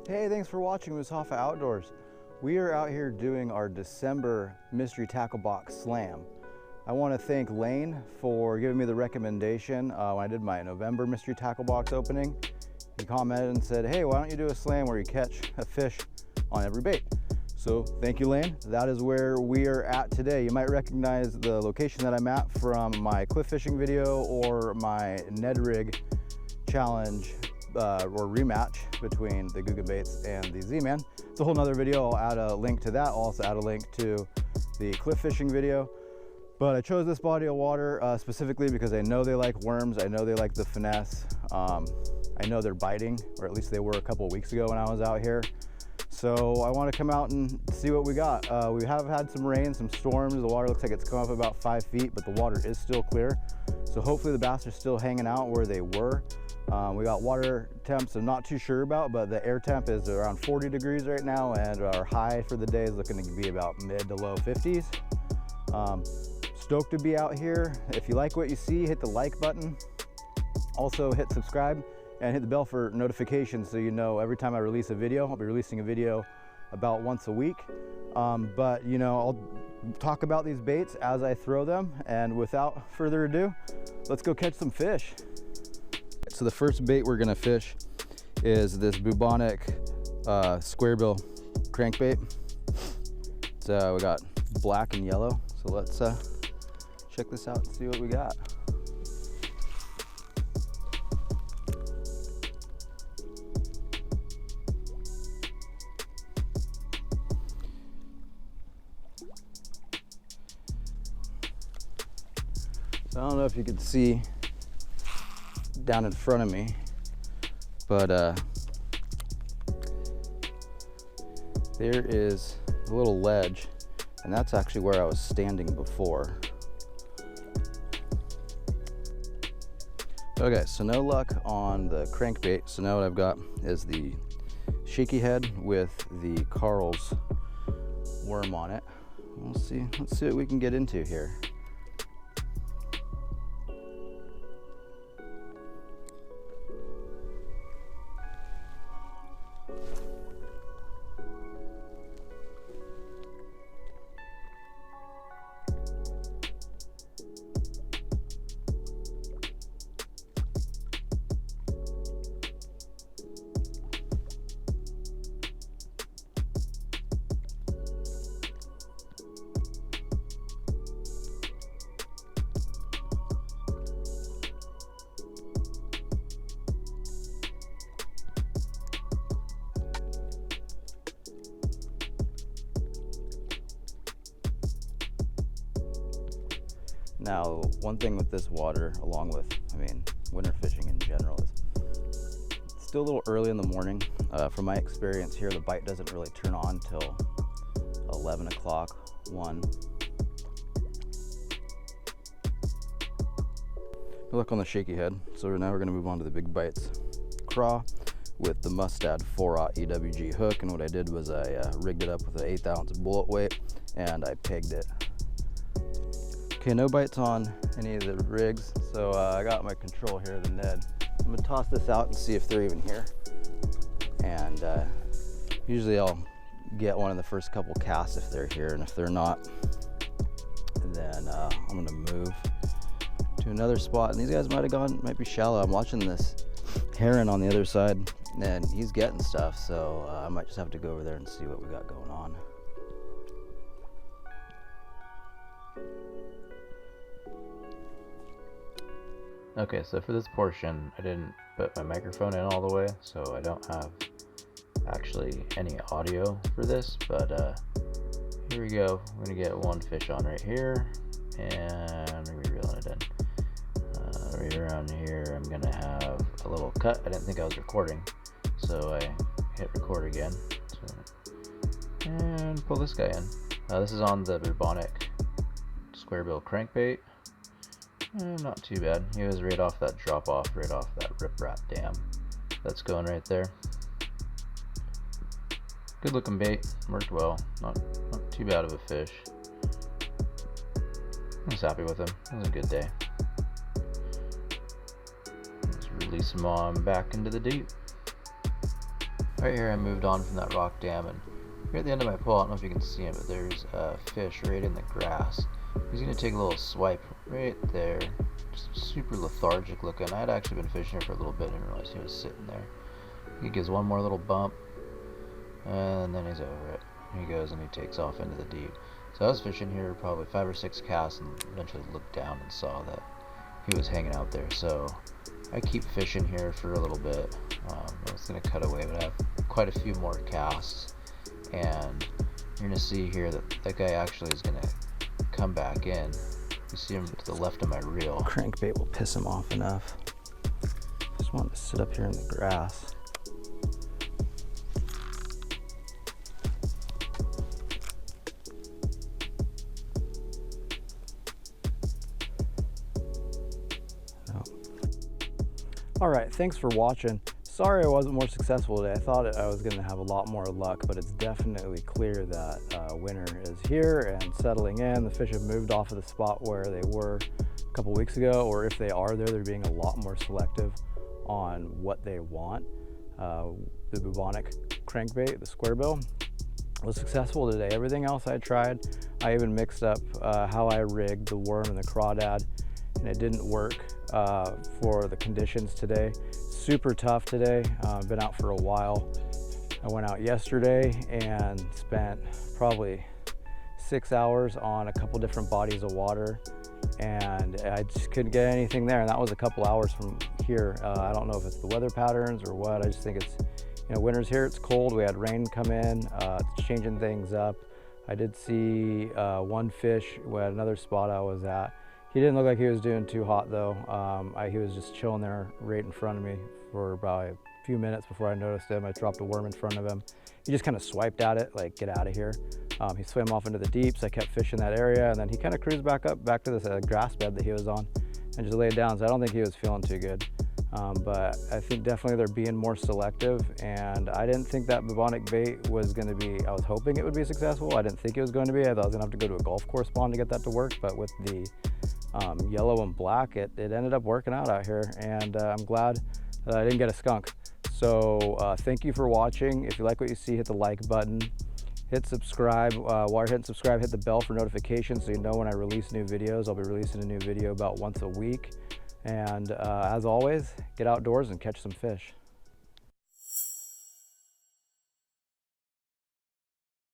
Hey, thanks for watching Musafa Outdoors. We are out here doing our December mystery tackle box slam. I want to thank Lane for giving me the recommendation when I did my November mystery tackle box opening. He commented and said, hey, why don't you do a slam where you catch a fish on every bait? So thank you, Lane. That is where we are at today. You might recognize the location that I'm at from my cliff fishing video or my Ned Rig challenge or rematch between the Googa Baits and the Z-Man. It's a whole nother video. I'll add a link to that. I'll also add a link to the cliff fishing video. But I chose this body of water specifically because I know they like worms. I know they like the finesse. I know they're biting, or at least they were a couple of weeks ago when I was out here. So I want to come out and see what we got. We have had some rain, some storms. The water looks like it's come up about 5 feet, but the water is still clear. So hopefully the bass are still hanging out where they were. We got water temps I'm not too sure about, but the air temp is around 40 degrees right now, and our high for the day is looking to be about mid to low 50s. Stoked to be out here. If you like what you see, hit the like button. Also hit subscribe and hit the bell for notifications so you know every time I release a video. I'll be releasing a video about once a week. But you know, I'll talk about these baits as I throw them, and without further ado, let's go catch some fish. So the first bait we're gonna fish is this bubonic square bill crankbait. So we got black and yellow. So let's check this out and see what we got. So I don't know if you can see down in front of me, but there is a little ledge, and that's actually where I was standing before. Okay, so no luck on the crankbait. So now what I've got is the shaky head with the Carl's worm on it. Let's see what we can get into here. Now, one thing with this water, along with, winter fishing in general, is it's still a little early in the morning. From my experience here, the bite doesn't really turn on till 11 o'clock, 1. Good luck on the shaky head. So now we're gonna move on to the big bites. Craw with the Mustad 4/0 EWG hook, and what I did was I rigged it up with an 1/8 ounce bullet weight, and I pegged it. Okay, no bites on any of the rigs, so I got my control here, the Ned. I'm gonna toss this out and see if they're even here. And usually I'll get one in the first couple casts if they're here, and if they're not, then I'm gonna move to another spot. And these guys might be shallow. I'm watching this heron on the other side, and he's getting stuff, so I might just have to go over there and see what we got going on. Okay, so for this portion, I didn't put my microphone in all the way, so I don't have actually any audio for this, but here we go. I'm gonna get one fish on right here, and we're gonna be reeling it in. Right around here, I'm gonna have a little cut. I didn't think I was recording, so I hit record again. And pull this guy in. This is on the bubonic square bill crankbait. Not too bad. He was right off that drop off, right off that riprap dam. That's going right there. Good looking bait, worked well. Not too bad of a fish. I was happy with him. It was a good day. Let's release him on back into the deep. Right here I moved on from that rock dam, and here at the end of my pole, I don't know if you can see him, but there's a fish right in the grass. He's going to take a little swipe right there. Just super lethargic looking. I had actually been fishing here for a little bit and didn't realize he was sitting there. He gives one more little bump, and then he's over it. He goes and he takes off into the deep. So I was fishing here probably 5 or 6 casts and eventually looked down and saw that he was hanging out there. So I keep fishing here for a little bit. It's going to cut away, but I have quite a few more casts. And you're going to see here that that guy actually is going to come back in. You see him to the left of my reel. Crankbait will piss him off enough. Just wanted to sit up here in the grass. Alright, thanks for watching. Sorry I wasn't more successful today. I thought I was going to have a lot more luck, but it's definitely clear that winter is here and settling in. The fish have moved off of the spot where they were a couple weeks ago, or if they are there, they're being a lot more selective on what they want. The bubonic crankbait, the square bill, was successful today. Everything else I tried, I even mixed up how I rigged the worm and the crawdad, and it didn't work for the conditions today. Super tough today. Been out for a while. I went out yesterday and spent probably 6 hours on a couple different bodies of water, and I just couldn't get anything there, and that was a couple hours from here. I don't know if it's the weather patterns or what. I just think it's, you know, winter's here, it's cold. We had rain come in, it's changing things up. I did see one fish at another spot I was at. He didn't look like he was doing too hot though. He was just chilling there right in front of me for about a few minutes before I noticed him. I dropped a worm in front of him. He just kind of swiped at it, like, get out of here. He swam off into the deeps. I kept fishing that area, and then he kind of cruised back to this grass bed that he was on and just laid down. So I don't think he was feeling too good. But I think definitely they're being more selective, and I didn't think that bubonic bait was going to be, I was hoping it would be successful. I didn't think it was going to be. I thought I was going to have to go to a golf course pond to get that to work, but with the yellow and black, it ended up working out here, and I'm glad that I didn't get a skunk. So thank you for watching. If you like what you see, hit the like button, hit subscribe. While you're hitting subscribe, hit the bell for notifications so you know when I release new videos. I'll be releasing a new video about once a week. And as always, get outdoors and catch some fish.